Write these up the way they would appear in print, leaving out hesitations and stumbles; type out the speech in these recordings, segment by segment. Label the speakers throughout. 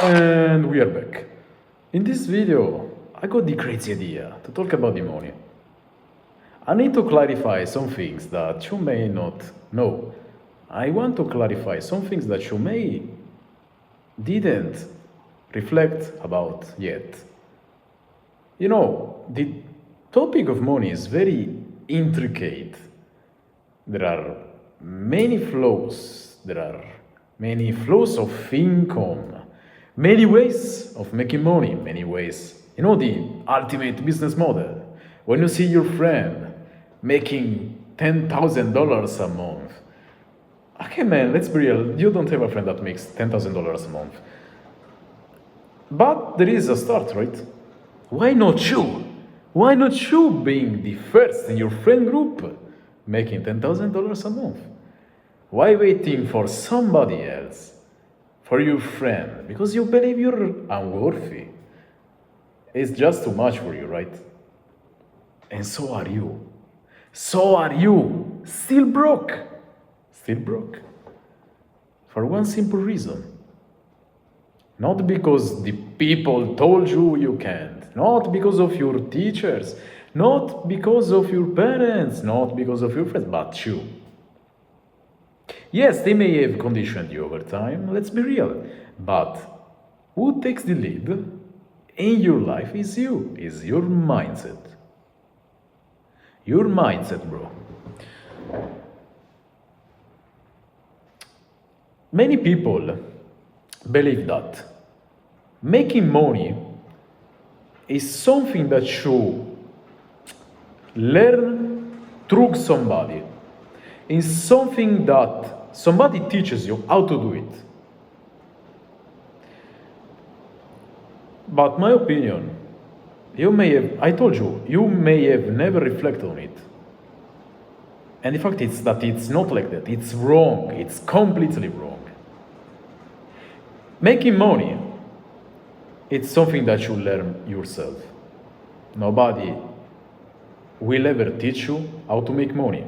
Speaker 1: And we are back. In this video, I got the crazy idea to talk about the money. I need to clarify some things that you may not know. I want to clarify some things that you may didn't reflect about yet. You know, the topic of money is very intricate. There are many flows, there are many flows of income, many ways of making money, many ways. You know, the ultimate business model. When you see your friend making $10,000 a month, okay, man, let's be real. You don't have a friend that makes $10,000 a month. But there is a start, right? Why not you? Why not you being the first in your friend group making $10,000 a month? Why waiting for somebody else, for your friend, because you believe you're unworthy? It's just too much for you, right? And so are you. So are you. Still broke. Still broke. For one simple reason. Not because the people told you you can't. Not because of your teachers. Not because of your parents. Not because of your friends. But you. Yes, they may have conditioned you over time. Let's be real. But who takes the lead in your life is you. Is your mindset. Your mindset, bro. Many people believe that making money is something that you learn through somebody. It's something that somebody teaches you how to do it. But my opinion, I told you, you may have never reflected on it. And the fact is that it's not like that. It's wrong. It's completely wrong. Making money, it's something that you learn yourself. Nobody will ever teach you how to make money.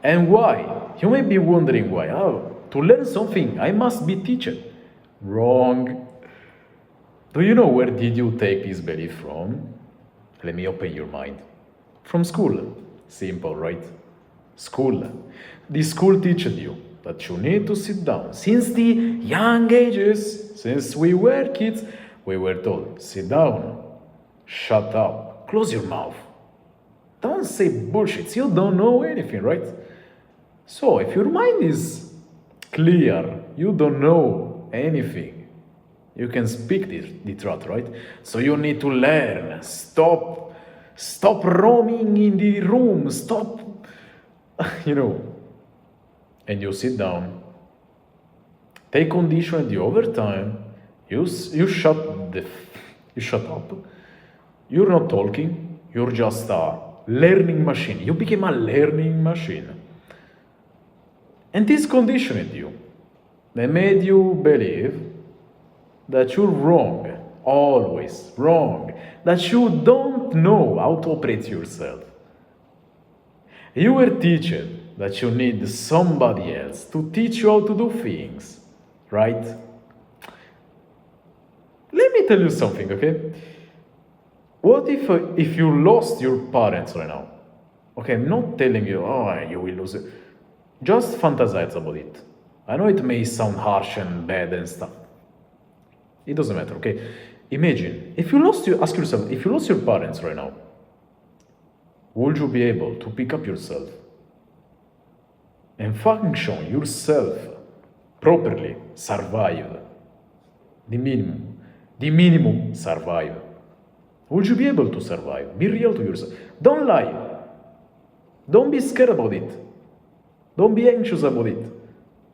Speaker 1: And why? You may be wondering why. Oh, to learn something, I must be teached. Wrong. Do you know where did you take this belief from? Let me open your mind. From school. Simple, right? School. The school teaches you that you need to sit down. Since the young ages, since we were kids, we were told, sit down, shut up, close your mouth. Don't say bullshit. You don't know anything, right? So if your mind is clear, you don't know anything, you can speak the truth, right? So you need to learn. Stop roaming in the room. Stop, And you sit down. Take condition you over time. You shut up. You're not talking. You're just a learning machine. You became a learning machine. And this conditioned you. They made you believe that you're wrong, always wrong, that you don't know how to operate yourself. You were taught that you need somebody else to teach you how to do things, right? Let me tell you something, okay? What if you lost your parents right now? Okay, I'm not telling you, you will lose it. Just fantasize about it. I know it may sound harsh and bad and stuff. It doesn't matter, okay? Imagine, ask yourself, if you lost your parents right now, would you be able to pick up yourself and function yourself properly, survive? The minimum, survive. Would you be able to survive? Be real to yourself. Don't lie. Don't be scared about it. Don't be anxious about it.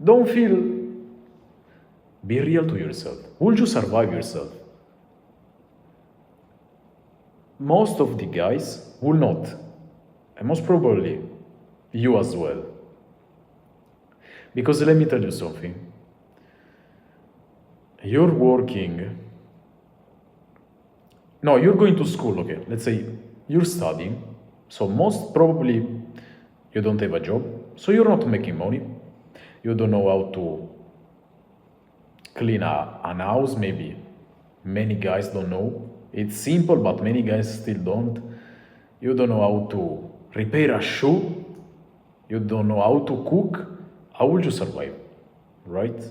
Speaker 1: Don't feel. Be real to yourself. Would you survive yourself? Most of the guys will not. And most probably, you as well. Because let me tell you something. You're working. No, you're going to school, okay? Let's say you're studying. So most probably you don't have a job. So you're not making money. You don't know how to clean an house, maybe. Many guys don't know. It's simple, but many guys still don't. You don't know how to repair a shoe. You don't know how to cook. How will you survive? Right?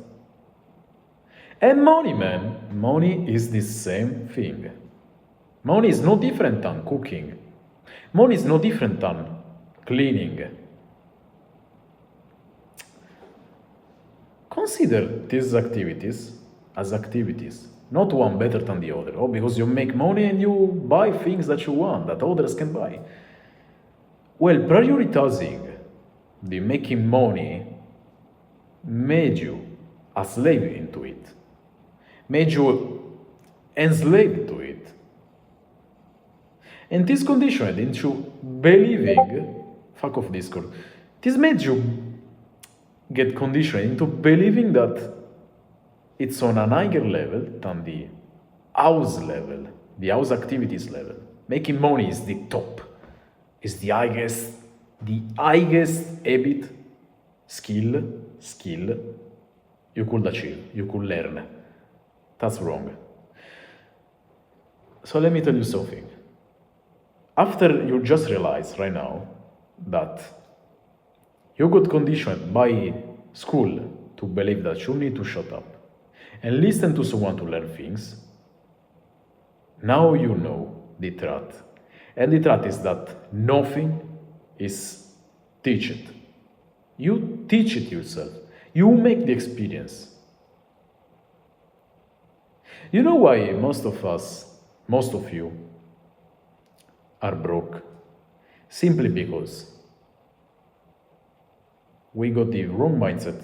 Speaker 1: And money, man. Money is the same thing. Money is no different than cooking. Money is no different than cleaning. Consider these activities as activities, not one better than the other. Oh, because you make money and you buy things that you want, that others can buy. Well, prioritizing the making money made you a slave into it, made you enslaved to it. And this conditioned into believing, fuck off Discord, this made you get conditioned into believing that it's on an higher level than the house level, the house activities level. Making money is the top, is the highest habit, skill you could achieve, you could learn. That's wrong. So let me tell you something. After you just realize right now that you got conditioned by school to believe that you need to shut up and listen to someone to learn things, now you know the truth. And the truth is that nothing is taught. You teach it yourself. You make the experience. You know why most of you are broke? Simply because we got the wrong mindset.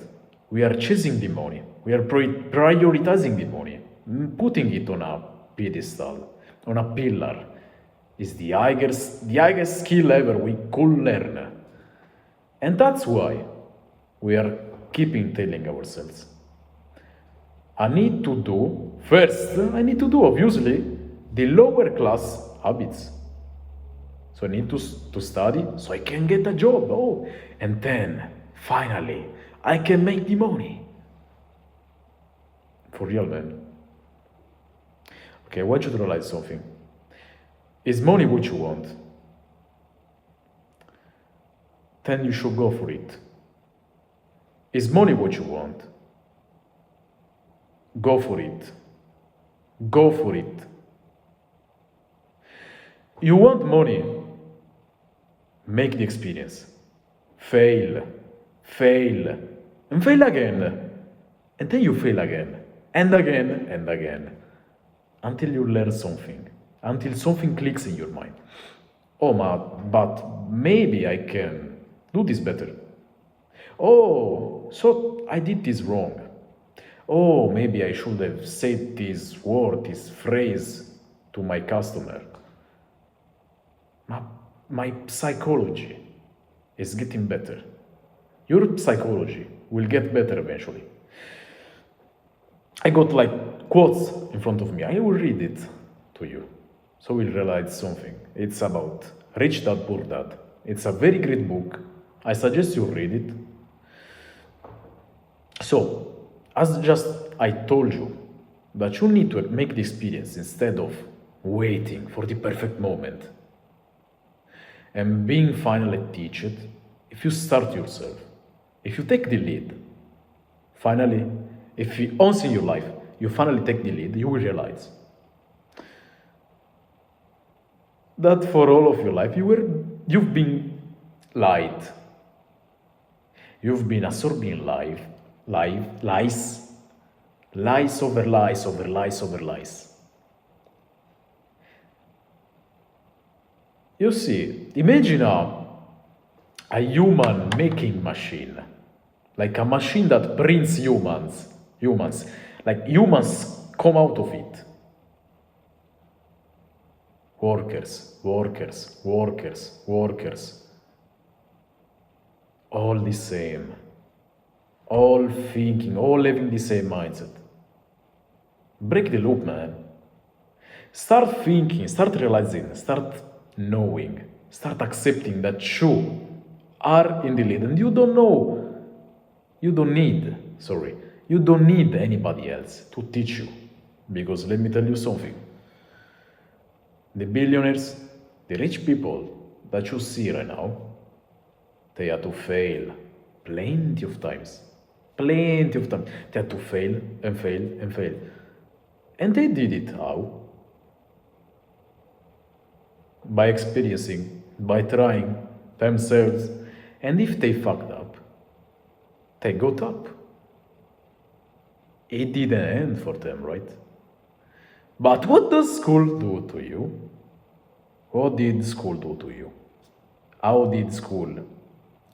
Speaker 1: We are chasing the money. We are prioritizing the money, putting it on a pedestal, on a pillar. Is the highest skill ever we could learn. And that's why we are keeping telling ourselves, I need to do, obviously, the lower class habits. So I need to study so I can get a job. Oh, and then, finally, I can make the money. For real, man. Okay, I want you to realize something. Is money what you want? Then you should go for it. Is money what you want? Go for it. Go for it. You want money? Make the experience. Fail, and fail again. And then you fail again, and again, and again. Until you learn something. Until something clicks in your mind. Oh, but maybe I can do this better. Oh, so I did this wrong. Oh, maybe I should have said this word, this phrase to my customer. My psychology is getting better. Your psychology will get better eventually. I got like quotes in front of me. I will read it to you. So we'll realize something. It's about Rich Dad Poor Dad. It's a very great book. I suggest you read it. So, as just I told you, that you need to make the experience instead of waiting for the perfect moment and being finally taught. If you start yourself, if you take the lead, finally, if you once in your life you finally take the lead, you will realize that for all of your life you've been lied. You've been absorbing lies over lies over lies over lies. You see, imagine a human making machine, like a machine that prints humans, like humans come out of it. Workers, all the same, all thinking, all having the same mindset. Break the loop, man. Start thinking, start realizing, start knowing, start accepting that you are in the lead and you don't need You don't need anybody else to teach you. Because let me tell you something. The billionaires, the rich people that you see right now, they had to fail plenty of times. Plenty of times. They had to fail and fail and fail. And they did it how? By experiencing, by trying themselves. And if they fucked up, they got up. It didn't end for them, right? But what does school do to you? What did school do to you? How did school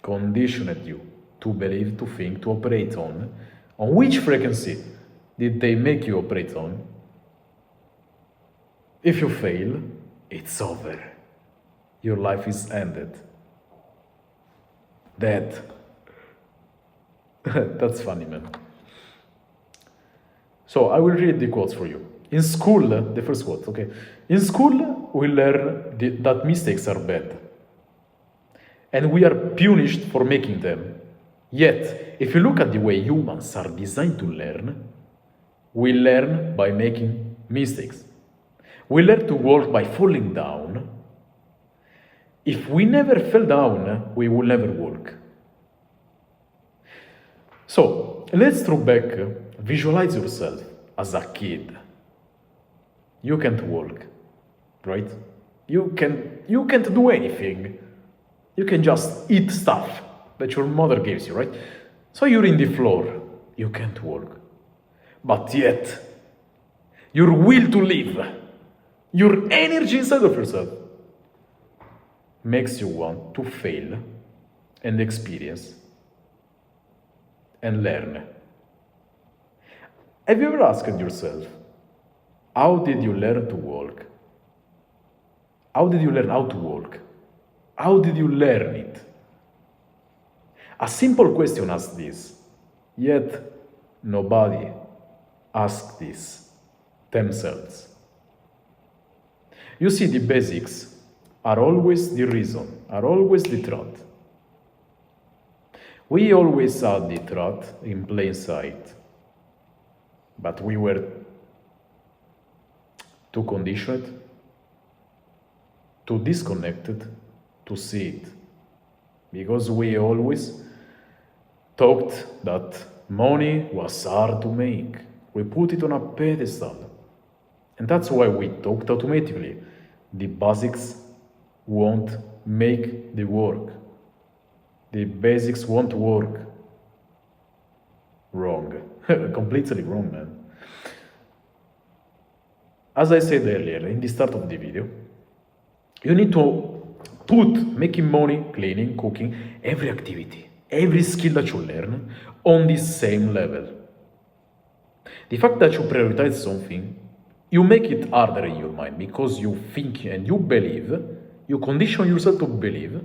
Speaker 1: condition you to believe, to think, to operate on? On which frequency did they make you operate on? If you fail, it's over. Your life is ended. Dead. That's funny, man. So I will read the quotes for you. In school, the first quote, okay. In school, we learn that mistakes are bad. And we are punished for making them. Yet, if you look at the way humans are designed to learn, we learn by making mistakes. We learn to walk by falling down. If we never fell down, we will never walk. So, let's throw back, visualize yourself as a kid. You can't walk, right? You can't do anything. You can just eat stuff that your mother gives you, right? So you're in the floor. You can't walk. But yet, your will to live, your energy inside of yourself, makes you want to fail and experience and learn. Have you ever asked yourself, how did you learn to walk? How did you learn how to walk? How did you learn it? A simple question as this, yet nobody asks this themselves. You see, the basics are always the reason, are always the truth. We always had the truth in plain sight, but we were too conditioned, too disconnected to see it, because we always thought that money was hard to make. We put it on a pedestal, and that's why we thought automatically the basics won't make the work. The basics won't work. Wrong. Completely wrong, man. As I said earlier in the start of the video, you need to put making money, cleaning, cooking, every activity, every skill that you learn on the same level. The fact that you prioritize something, you make it harder in your mind because you think and you believe, you condition yourself to believe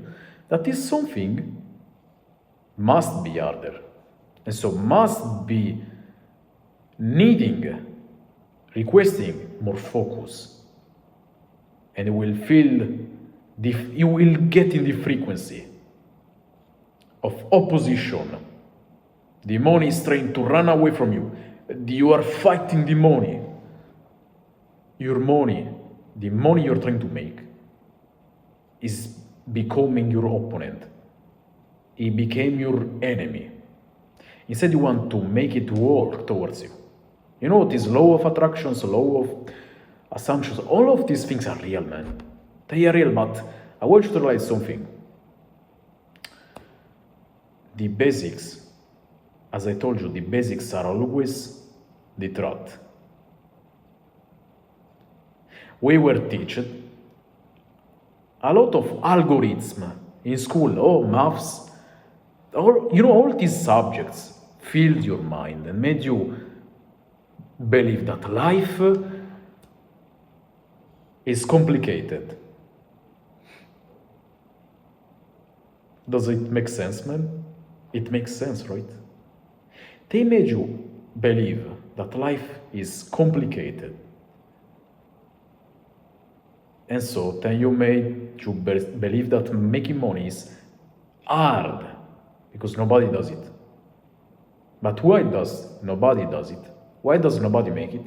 Speaker 1: that this something must be harder. And so must be needing, requesting more focus. And you will you will get in the frequency of opposition. The money is trying to run away from you. You are fighting the money. Your money, the money you're trying to make, is becoming your opponent. It became your enemy. Instead, you want to make it work towards you. You know, this law of attractions, law of assumptions, all of these things are real, man. They are real, but I want you to realize something. The basics, as I told you, the basics are always the truth. We were taught a lot of algorithms in school, maths, all these subjects filled your mind and made you believe that life is complicated. Does it make sense, man? It makes sense, right? They made you believe that life is complicated. And so then you made you believe that making money is hard because nobody does it. But why does nobody does it? Why does nobody make it?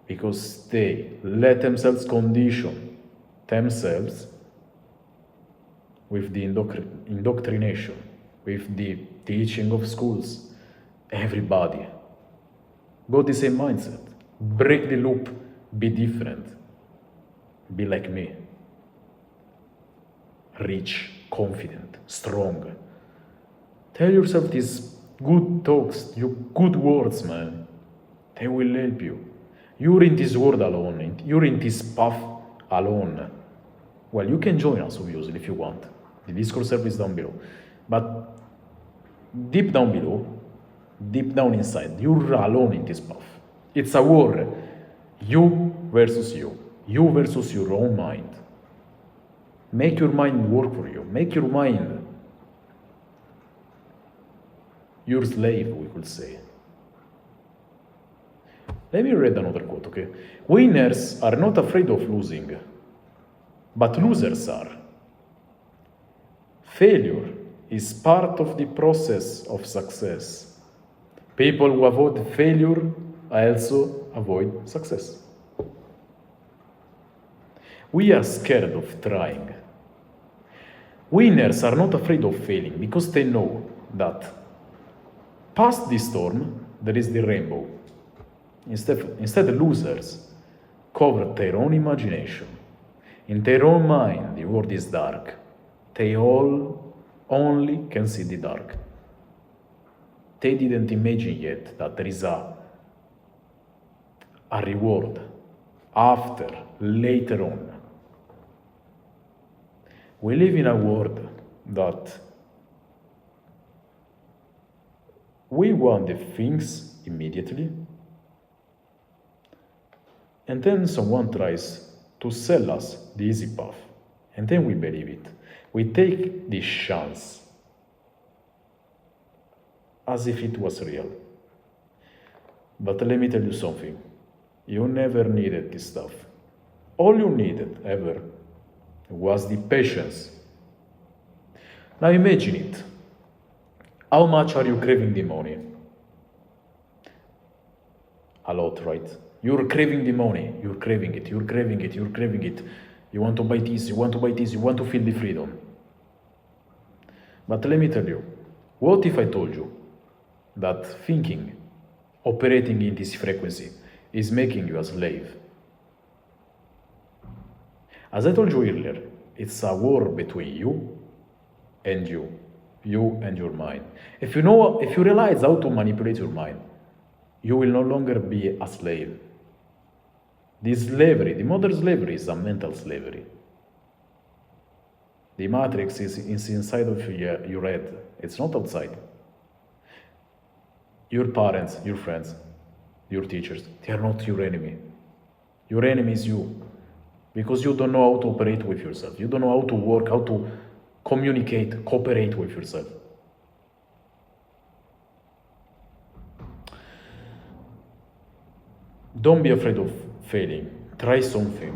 Speaker 1: Because they let themselves condition themselves with the indoctrination, with the teaching of schools. Everybody got the same mindset. Break the loop, be different, be like me. Rich, confident, strong. Tell yourself these good talks, your good words, man. They will help you. You're in this world alone, you're in this path alone. Well, you can join us, obviously, if you want. The Discord server is down below. But deep down below, deep down inside, you're alone in this path. It's a war. You versus you. You versus your own mind. Make your mind work for you. Make your mind your slave, we could say. Let me read another quote, okay? Winners are not afraid of losing, but losers are. Failure is part of the process of success. People who avoid failure also avoid success. We are scared of trying. Winners are not afraid of failing because they know that past the storm there is the rainbow. Instead, losers cover their own imagination. In their own mind, the world is dark. They all only can see the dark. They didn't imagine yet that there is a reward after, later on. We live in a world that we want the things immediately, and then someone tries to sell us the easy path, and then we believe it. We take this chance as if it was real. But let me tell you something. You never needed this stuff. All you needed ever was the patience. Now imagine it. How much are you craving the money? A lot, right? You're craving the money. You're craving it. You're craving it. You're craving it. You want to buy this. You want to buy this. You want to feel the freedom. But let me tell you, what if I told you that thinking, operating in this frequency, is making you a slave? As I told you earlier, it's a war between you and you and your mind. If you realize how to manipulate your mind, you will no longer be a slave. This slavery, the modern slavery, is a mental slavery. The matrix is inside of your head. It's not outside. Your parents, your friends, your teachers, they are not your enemy. Your enemy is you. Because you don't know how to operate with yourself. You don't know how to work, how to communicate, cooperate with yourself. Don't be afraid of failing. Try something.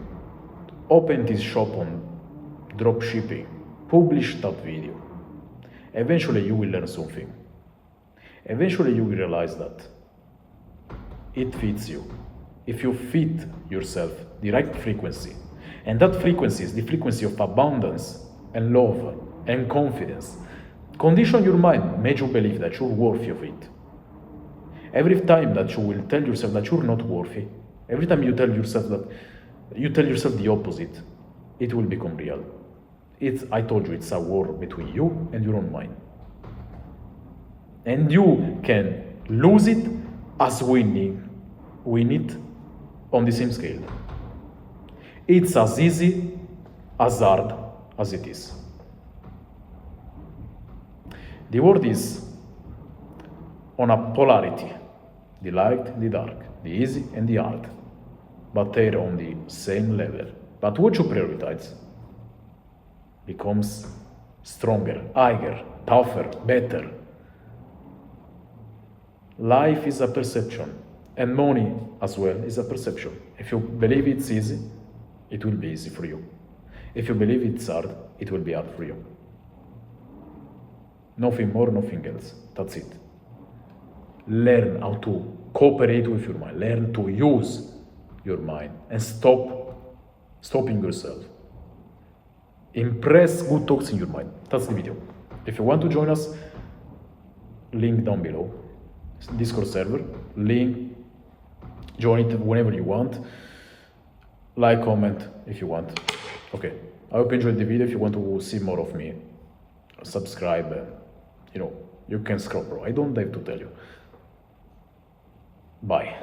Speaker 1: Open this shop on dropshipping. Publish that video. Eventually you will learn something. Eventually you will realize that it fits you. If you fit yourself the right frequency, and that frequency is the frequency of abundance and love and confidence, condition your mind, make you believe that you're worthy of it. Every time that you will tell yourself that you're not worthy, every time you tell yourself the opposite, it will become real. I told you, it's a war between you and your own mind. And you can lose it as win it on the same scale. It's as easy, as hard as it is. The world is on a polarity, the light and the dark, the easy and the hard, but they're on the same level. But what you prioritize becomes stronger, higher, tougher, better. Life is a perception, and money as well is a perception. If you believe it's easy, it will be easy for you. If you believe it's hard, it will be hard for you. Nothing more, nothing else. That's it. learn how to cooperate with your mind, learn to use your mind, and stopping yourself. Impress good thoughts in your mind. That's the video. If you want to join us, link down below. Discord server, link, join it whenever you want. Like, comment if you want. Okay, I hope you enjoyed the video. If you want to see more of me, subscribe. You can scroll, bro. I don't have to tell you. Bye.